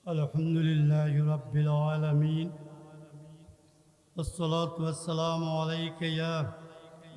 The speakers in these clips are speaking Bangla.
الحمد لله رب العالمين والصلاة والسلام عليك يا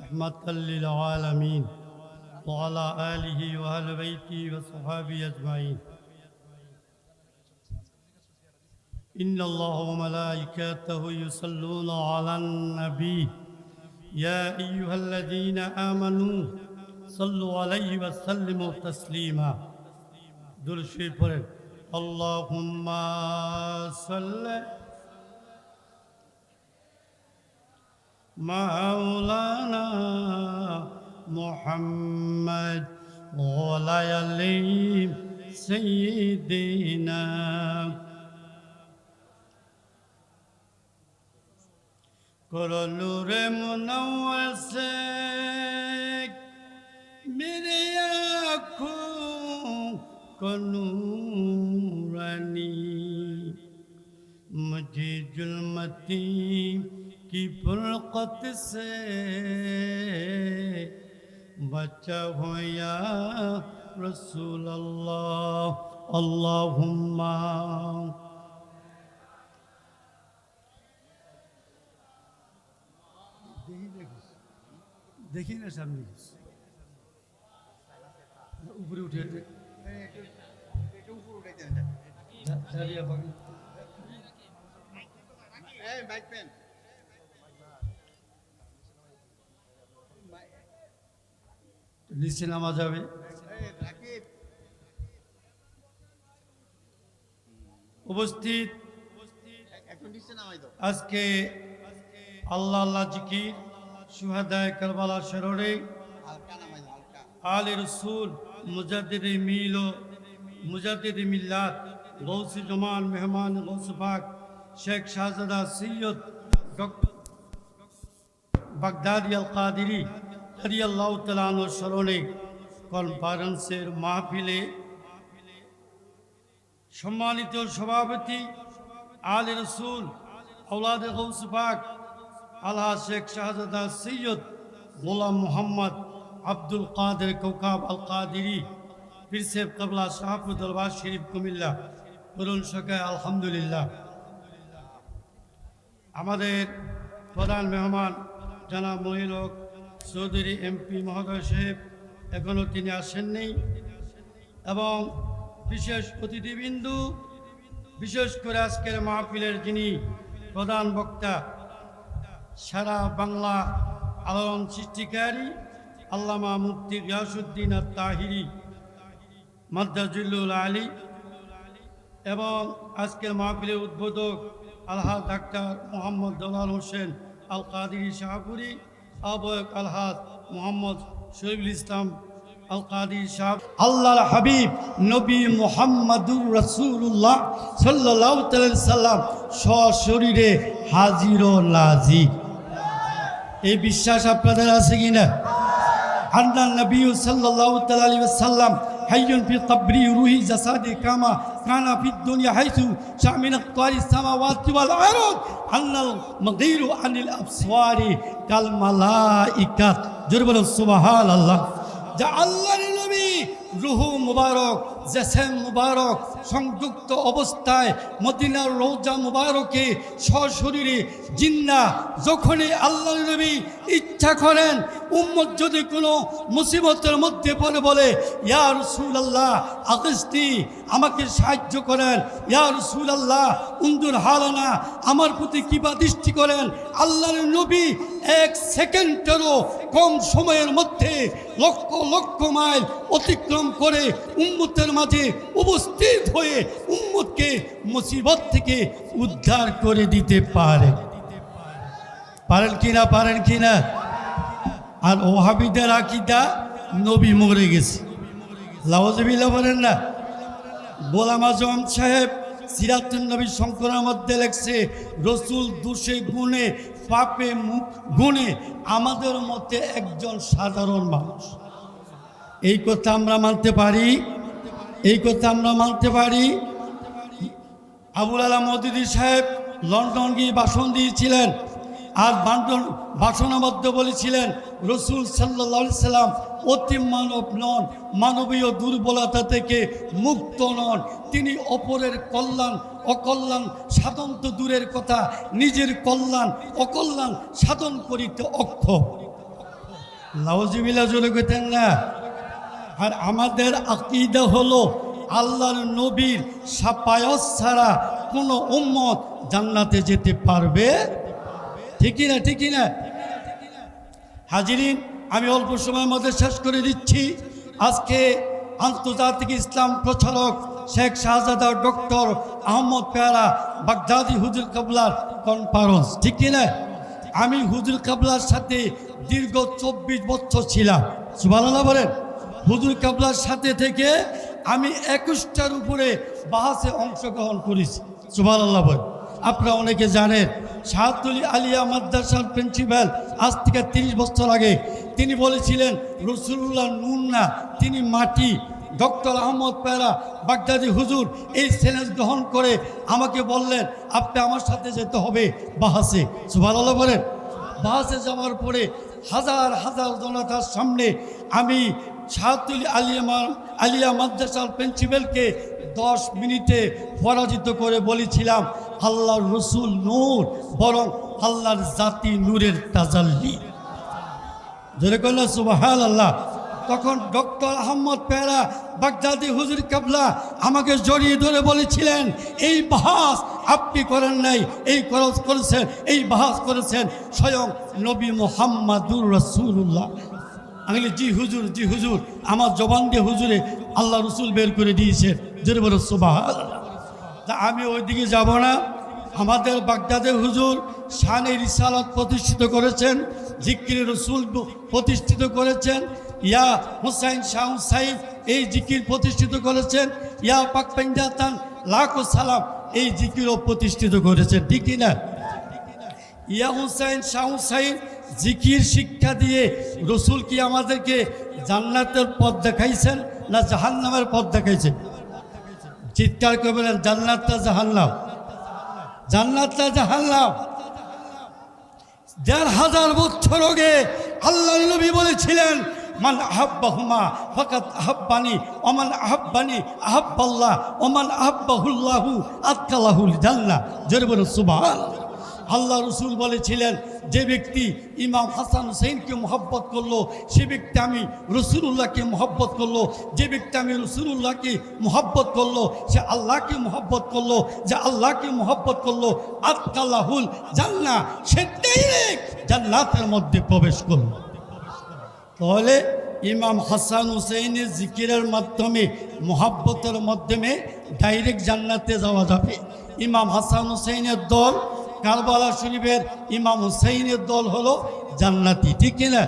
رحمة للعالمين وعلى آله وأهل بيته وصحابه أجمعين. إن الله وملائكته يصلون على النبي يا أيها الذين آمنوا صلوا عليه وسلموا تسليما. درود شريف পড়েন। اللهم صل مولانا محمد وعلى آل سيدنا نور منور سے میرے آنکھوں کو نورانی مجھے ظلمتی کی فرقت سے بچا ہو یا رسول اللہ اللہم দেখি না সামনে উপরে উঠে নিচে নামা যাবে। উপস্থিত আজকে আল্লাহ আল্লাহ জিকির শুহাদায়ে কারবালা শররে আলে রসুল মুজাদ্দিদে মিল ও মুজাদ্দিদে মিল্লাত গৌসে জমান মেহমান গৌসে পাক শেখ শাহজাদা সৈয়দ বাগদাদি আল কাদিরি রাদিয়াল্লাহু তাআলা আনহুর স্মরণে কনফারেন্সের মাহফিলে সম্মানিত সভাপতি আলে রসুল আওলাদে গৌসে পাক আল্লাহ শেখ শাহজাদা সৈয়দ গোলাম মোহাম্মদ আব্দুল কাদের কৌকাব আল কাদিরি পীর সাহেব কাবলা শাহপুর দরবার শরীফ কুমিল্লা তরুণ সকায় আলহামদুলিল্লাহ। আমাদের প্রধান মেহমান জনাব মহিল হক চৌধুরী এমপি মহোদয় সাহেব এখনও তিনি আসেননি এবং বিশেষ অতিথিবৃন্দু বিশেষ করে আজকের মাহফিলের যিনি প্রধান বক্তা সারা বাংলা আলোড়ন সৃষ্টিকারী আল্লামা মুফতি গিয়াসউদ্দিন আত-তাহিরি মাদ্দাজুল্লুল আলী এবং আজকের মাহফিলের উদ্বোধক আলহাজ ডাক্তার মোহাম্মদ দলাল হোসেন আল কাদিরি শাহপুরি আহ্বায়ক আলহাজ মোহাম্মদ শহীদুল ইসলাম আল কাদিরি সাহেব আল্লাহর হাবিব নবী মুহাম্মাদুর রাসূলুল্লাহ সাল্লাল্লাহু আলাইহি সাল্লাম সশরীরে হাজির ও নাজির। এই বিশ্বাস আপনাদের আছে কিনা? আন্না নবী সাল্লাল্লাহু আলাইহি ওয়াসাল্লাম হাইয়ুন ফি কবরি রুহি জাসাদি কামা কানা ফি দুনিয়া হাইসু শামিনাত তারিস সামাওয়াতি ওয়াল আরদ আন্নাল মাগীরু আনিল আবসারি কাল মালাইকাত। জোরে বলুন সুবহানাল্লাহ। যা আল্লাহর নবী রুহু মুবারক জেসেম মুবারক সংযুক্ত অবস্থায় মদিনার রওজা মুবারকে সশরীরে জিন্না যখনই আল্লাহর নবী ইচ্ছা করেন উম্মত যদি কোনো মুসিবতের মধ্যে পড়ে বলে ইয়া রাসূলুল্লাহ আগস্তি আমাকে সাহায্য করেন, ইয়া রাসূলুল্লাহ উনজুর হালানা আমার প্রতি কৃপা দৃষ্টি করেন, আল্লাহর নবী এক সেকেন্ডেরও কম সময়ের মধ্যে লক্ষ লক্ষ মাইল অতিক্রম করে উম্মতের মাঝে উপস্থিত হয়ে উম্মতকে মুসিবত থেকে উদ্ধার করে দিতে পারে। পারেন কিনা? পারেন কিনা? আর ওহাবিদের আকীদা নবী মরে গেছে, লাউযুবিল্লাহ বলেন না। গোলাম আজম সাহেব সিরাতুন নবী সংকলনের মধ্যে লেখছে রসুল দোষে গুণে পাপে গুণে আমাদের মধ্যে একজন সাধারণ মানুষ। এই কথা আমরা মানতে পারি? এই কথা আমরা মানতে পারি? আবুল আলা মওদুদী সাহেব লন্ডন গিয়ে ভাষণ দিয়েছিলেন আর ভাষণের মধ্যে বলেছিলেন রসুল সাল্লাল্লাহু আলাইহি সাল্লাম অতি মানব নন, মানবীয় দুর্বলতা থেকে মুক্ত নন। তিনি অপরের কল্যাণ অকল্যাণ সাধন তো দূরের কথা, নিজের কল্যাণ অকল্যাণ সাধন করিতে অক্ষম। লাউজিবিল্লাহ জোরে কইতেন না? আর আমাদের আকীদা হলো আল্লাহর নবীর শাফায়াত ছাড়া কোনো উম্মত জান্নাতে যেতে পারবে, ঠিকই না? ঠিকই না? হাজিরিন, আমি অল্প সময়ের মধ্যে শেষ করে দিচ্ছি। আজকে আন্তর্জাতিক ইসলাম প্রচারক শেখ শাহজাদা ডক্টর আহমদ পেয়ারা বাগদাদি হুজুর কাবলার কনফারেন্স, ঠিক কিনা? আমি হুজুর কাবলার সাথে দীর্ঘ 24 বছর ছিলাম। সুবহানাল্লাহ বলেন। হুজুর কাবলার সাথে থেকে আমি 21টার উপরে বাহাসে অংশগ্রহণ করেছি। সুবহানাল্লাহ বলেন। আপনারা অনেকে জানেন শাহাদুল আলিয়া মাদ্রাসার প্রিন্সিপাল আজ থেকে 30 বছর আগে তিনি বলেছিলেন রসুল্লাহ নূর না, তিনি মাটি। ডক্টর আহমদ পেয়ারা বাগদাদি হুজুর এই চ্যালেঞ্জ গ্রহণ করে আমাকে বললেন আপনি আমার সাথে যেতে হবে বাহাসে। সুবহানাল্লাহ বলেন। বাহাসে যাওয়ার পরে হাজার হাজার জনতার সামনে আমি শাহাদুল আলিয়া মাদ্রাসার প্রিন্সিপালকে 10 মিনিটে পরাজিত করে বলেছিলাম আল্লাহর রসুল নূর, বরং আল্লাহর জাতি নূরের তাজাল্লি। জোরে কইলা সুবহানাল্লাহ। তখন ডক্টর আহমদ পেয়ারা বাগদাদি হুজুর কাবলা আমাকে জড়িয়ে ধরে বলেছিলেন এই বাহাস আপনি করেন নাই, এই খরচ করেছেন, এই বাহাস করেছেন স্বয়ং নবী মুহাম্মাদুর রাসূলুল্লাহ। আমি বলি জি হুজুর, জি হুজুর। আমার জবান দিয়ে হুজুরে আল্লাহ রসুল বের করে দিয়েছেন। জোরে বলো সুবহানাল্লাহ। তা আমি ওইদিকে যাব না। আমাদের বাগদাদের হুজুর শানে রিসালাত প্রতিষ্ঠিত করেছেন, জিকির রসুল প্রতিষ্ঠিত করেছেন, ইয়া হুসাইন শাহ হুসাইন এই জিকির প্রতিষ্ঠিত করেছেন, ইয়া পাক পেঞ্জাতান লাখো সালাম এই জিকিরও প্রতিষ্ঠিত করেছেন, ঠিক না? ইয়া হুসাইন শাহ হুসাইন জিকির শিক্ষা দিয়ে রসুল কি আমাদেরকে জান্নাতের পথ দেখাইছেন না জাহান্নামের পথ দেখাইছেন? চিৎকার করে বলেন জান্নাতটা জাহান্নাম, জান্নাতটা জাহান্নাম। 1500 বছর আগে আল্লাহ নবী বলেছিলেন মান আহাব্বাহুমা ফাকাত আহাব্বানি ওমান আহাব্বানি আহাব্বাল্লাহ ওমান আহাব্বাহুল্লাহু আদখালাহুল জান্নাহ। জোরে বলুন সুবহানাল্লাহ। আল্লাহ রসুল বলেছিলেন যে ব্যক্তি ইমাম হাসান হুসাইনকে মহব্বত করলো সে ব্যক্তি আমি রসুলুল্লাহকে মহব্বত করলো, যে ব্যক্তি আমি রসুলুল্লাহকে মহব্বত করলো সে আল্লাহকে মহব্বত করলো, যে আল্লাহকে মহব্বত করলো আদখালাহুল জান্নাহ, সে ডাইরেক্ট জান্নাতের মধ্যে প্রবেশ করলো। তাহলে ইমাম হাসান হুসাইনের জিকিরের মাধ্যমে মহব্বতের মাধ্যমে ডাইরেক্ট জান্নাতে যাওয়া যাবে। ইমাম হাসান হুসাইনের দল, কারবালা শরীফের ইমাম হুসাইনের দল হলো জান্নাতি, ঠিক কিনা?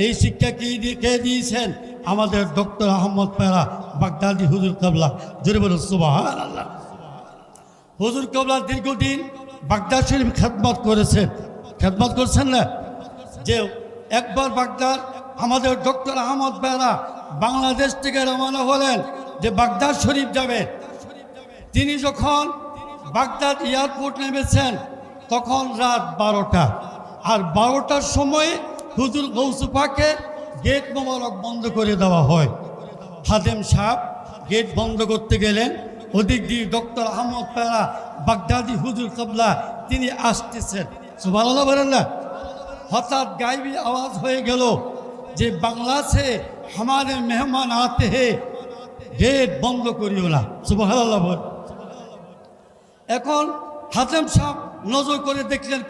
এই শিক্ষা কে দিয়েছেন? আমাদের ডক্টর আহমদ পেয়ারা বাগদাদি হুজুর কাবলা। জোরে বলুন সুবহানাল্লাহ। হুজুর কাবলা দীর্ঘদিন বাগদাদ শরীফ খেদমত করেছেন, খেদমত করছেন না? যে একবার বাগদাদ আমাদের ডক্টর আহমদ পেয়ারা বাংলাদেশ থেকে রওনা হলেন যে বাগদাদ শরীফ যাবে। তিনি যখন বাগদাদ এয়ারপোর্ট নেমেছেন তখন রাত 12টা, আর 12টার সময় হুজুর গৌসে পাকের গেট মোবারক বন্ধ করে দেওয়া হয়। খাদেম সাহেব গেট বন্ধ করতে গেলেন, ওদিক দিয়ে ডক্টর আহমদ পেয়ারা বাগদাদি হুজুর কাবলা তিনি আসতেছেন। সুবহানাল্লাহ বলেন না? হঠাৎ গায়েবী আওয়াজ হয়ে গেল যে বাংলা সে हमारे मेहमान आते हैं, গেট বন্ধ করিও না। সুবহানাল্লাহ বল। এখন হাতেম সাহেব নজর করে দেখলেন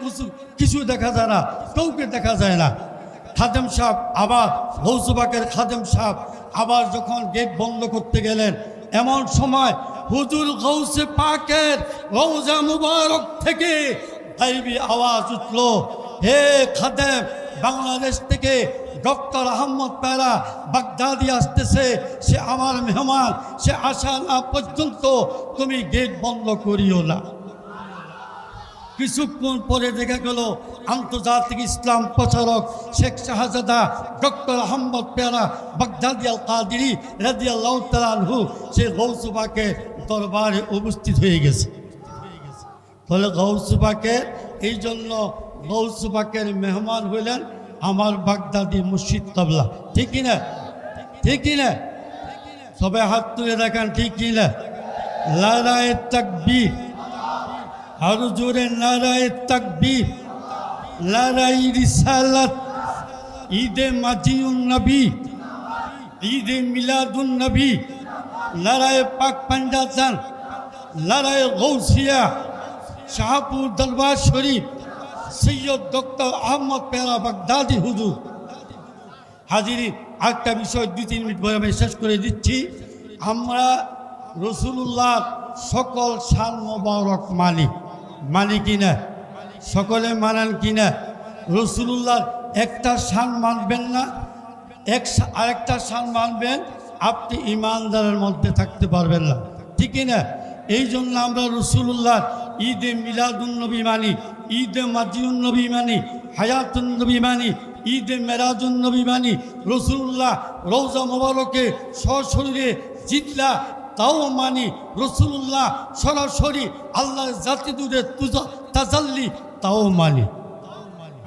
কিছু দেখা যায় না, কাউকে দেখা যায় না। খাদেম সাহেব আবার গৌসে পাকের খাদেম সাহেব আবার যখন গেট বন্ধ করতে গেলেন, এমন সময় হুজুর গৌসে পাকের রওজা মুবারক থেকে গায়েবী আওয়াজ উঠল, হে খাদেম, বাংলাদেশ থেকে ডক্টর আহমদ পেয়ারা বাগদাদি আসতেছে, সে আমার মেহমান, সে আসা না পর্যন্ত তুমি গেট বন্ধ করিও না। কিছুক্ষণ পরে দেখা গেল আন্তর্জাতিক ইসলাম প্রচারক শেখ শাহজাদা ডক্টর আহমদ পেয়ারা বাগদাদি আল কাদিরি রাদিয়াল্লাহু তাআলা আনহু সে গৌসে পাকের দরবারে উপস্থিত হয়ে গেছে। তাহলে গৌসে পাকের এই জন্য গৌসে পাকের মেহমান হইলেন আমার বাগদাদি মুর্শিদ কাবলা। ঠিক কিনা? ঠিক কিনা? সবাই হাত তুলে দেখান, ঠিক কিনা? নারায়ে তাকবীর, আরো জোরে নারায়ে তাকবীর, নারায়ে রিসালাত, ঈদে মাজিউন নবী, ঈদে মিলাদুন নবী, নারায়ে পাক পাঞ্জাতন, নারায়ে গৌসিয়া, শাহপুর দরবার শরীফ, সৈয়দ ডক্টর আহমদ পেয়ারা বাগদাদি হুজুর। হাজিরিন, একটা বিষয় 2-3 মিনিট পরে আমি শেষ করে দিচ্ছি। আমরা রসুল্লাহ সকল শান মোবারক মানি কিনা? সকলে মানেন কিনা? রসুল্লাহ একটা শান মানবেন না, আরেকটা শান মানবেন, আপনি ইমানদারের মধ্যে থাকতে পারবেন না। ঠিক কিনা? এই জন্য আমরা রসুল্লাহ ঈদে মিলাদুন্নবী মানি, ঈদে মাজিউন্নবী মানি, হায়াতুন্নবী মানি, ঈদে মেরাজুন্নবী মানি। রসুল্লাহ রওজা মোবারকে সশরীরে জিতলা তাও মানি। রসুল্লাহ সরাসরি আল্লাহর জাতি দূরে তাজাল্লি তাও মানি।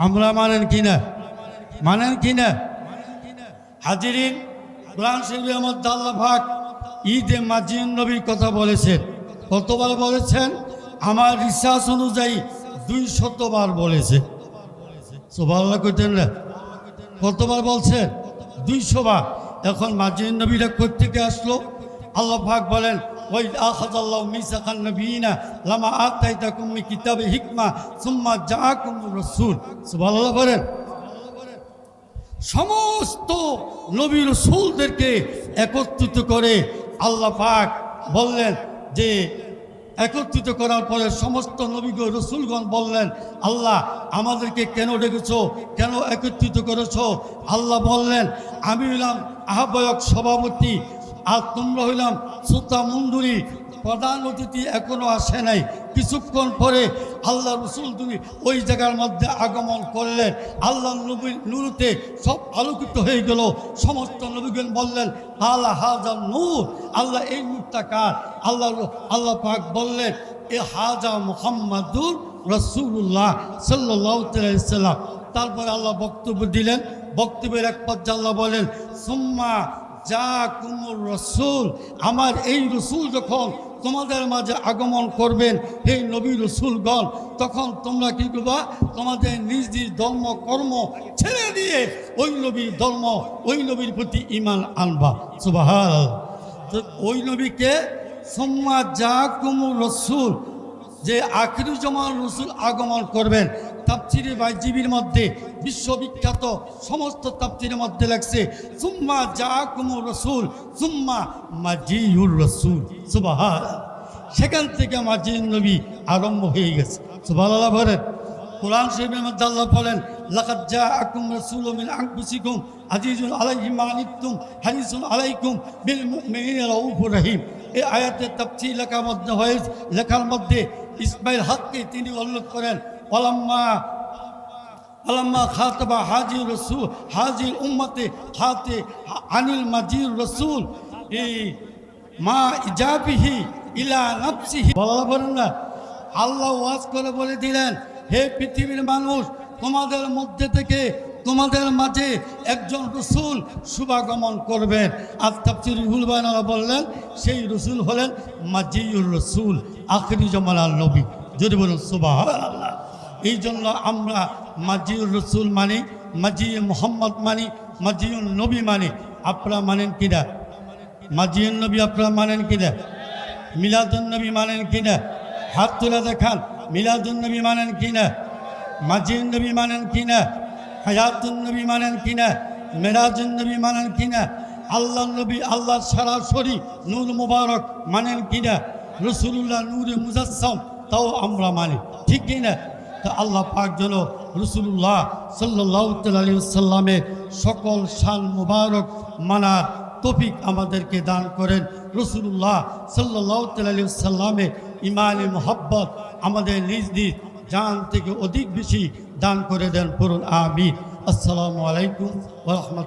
আমরা মানেন কিনা? মানেন কিনা? হাজিরিন, কোরআন শরীফের মধ্যে আল্লাহ পাক ঈদে মাজিউন্নবীর কথা বলেছেন। কতবার বলেছেন? আমার রিসার্চ অনুযায়ী 200 বার বলেছে। সুবহানাল্লাহ কইতেন না? কতবার বলছেন? 200 বার। এখন মাজিউন্নবীরা কোত্থেকে আসলো? আল্লাহ পাক বলেন, ওই আখাযাল্লাহু মিসাকান নবিয়িনা লামা আতাইতাকুম মিন কিতাবি হিকমা সুম্মা জাআকুমুর রাসূল। সুবহানাল্লাহ বলেন। সমস্ত নবী রাসূলদেরকে একত্রিত করে আল্লাহ পাক বললেন যে, একত্রিত করার পরে সমস্ত নবীগণ রসুলগণ বললেন, আল্লাহ আমাদেরকে কেন ডেকেছো, কেন একত্রিত করেছো? আল্লাহ বললেন, আমি হইলাম আহ্বায়ক সভাপতি, আর তোমরা হইলাম শ্রোতা মণ্ডলী, প্রধান অতিথি এখনো আসে নাই। কিছুক্ষণ পরে আল্লাহ রসুল তুমি ওই জায়গার মধ্যে আগমন করলেন। আল্লাহ নবীর নূরতে সব আলোকিত হয়ে গেল। সমস্ত নবীগণ বললেন, আল্লাহ হাজা নূর, আল্লাহ এই নূরটা কার? আল্লাহ পাক বললেন, এ হাজা মুহাম্মাদুর রাসূলুল্লাহ সাল্লাল্লাহু আলাইহি ওয়াসাল্লাম। তারপরে আল্লাহ বক্তব্য দিলেন। বক্তব্যের এক পর্যায়ে আল্লাহ বলেন, সুম্মা জাকুমুর রাসূল, আমার এই রসুল যখন তোমাদের মাঝে আগমন করবেন, এই নবী রসুলগণ, তখন তোমরা কি করবা? তোমাদের নিজ নিজ ধর্ম কর্ম ছেড়ে দিয়ে ওই নবীর ধর্ম, ওই নবীর প্রতি ঈমান আনবা। সুবহানাল্লাহ। তো ওই নবীকে সুম্মা জাকুমুর রাসূল, যে আখিরি জামান রসুল আগমন করবেন। তাফসীরে বাইজিবির মধ্যে বিশ্ববিখ্যাত সমস্ত তাফসীরের মধ্যে লেখছে, সুম্মা জাআকুমুর রাসূল সুম্মা মাজিউর রাসূল। সুবহানাল্লাহ। সেখান থেকে মাজিউন নবী আরম্ভ হয়ে গেছে। সুবহানাল্লাহ বলেন। কোরআন শরীফের মধ্যে আল্লাহ বলেন, লাকাদ জাআকুম রাসূলুম মিন আনফুসিকুম আজিজুন আলাইহি মা আনিতুম হারিসুন আলাইকুম বিল মুমিনিনা রাউফুর রহিম। এই আয়াতের তাফসীর লেখার মধ্যে ইসমাইল হককে তিনি উল্লেখ করেন, আলাম্মা খাতাবা হাজির রসুল হাজির উম্মতে হাতে আনিল মাজির রসুল এই মা ইজাবিহি ইলা নাফসিহি। বলেন না, আল্লাহ ওয়াজ করে বলে দিলেন, হে পৃথিবীর মানুষ, তোমাদের মধ্যে থেকে তোমাদের মাঝে একজন রসুল শুভাগমন করবেন। আর তাফসীর রুহুল বায়ানরা বললেন, সেই রসুল হলেন মাজিউর রসুল, আখিরি জামানার নবী। যদি বলুন সুবহানাল্লাহ। এই জন্য আমরা মাজিউর রসুল মানি, মাজিউর মোহাম্মদ মানি, মাজিউর নবী মানি। আপনারা মানেন কিনা? মাজিউর নবী আপনারা মানেন কিনা? মিলাদুন নবী মানেন কিনা? হাত তুলে দেখান। মিলাদুন নবী মানেন কিনা? মাজিউর নবী মানেন কিনা? হায়াতুন নবী মানেন কিনা? মেরাজুন নবী মানেন কিনা? আল্লাহ নবী আল্লাহ সরাসরি নূর মুবারক মানেন কিনা? রসুলুল্লাহ নূরে মুজাসসাম তাও আমরা মানি। ঠিক কিনা? তা আল্লাহ পাক যেন রসুল্লাহ সাল্লাল্লাহু আলাইহি ওয়াসাল্লামের সকল শান মুবারক মানার তৌফিক আমাদেরকে দান করেন। রসুল্লাহ সাল্লাল্লাহু আলাইহি ওয়াসাল্লামের ইমানে মুহাব্বত আমাদের নিজ নিজ জান থেকে অধিক বেশি দান করে দেন। পড়ুন আমিন। আসসালামু আলাইকুম ওয়া রাহমাতুল্লাহ।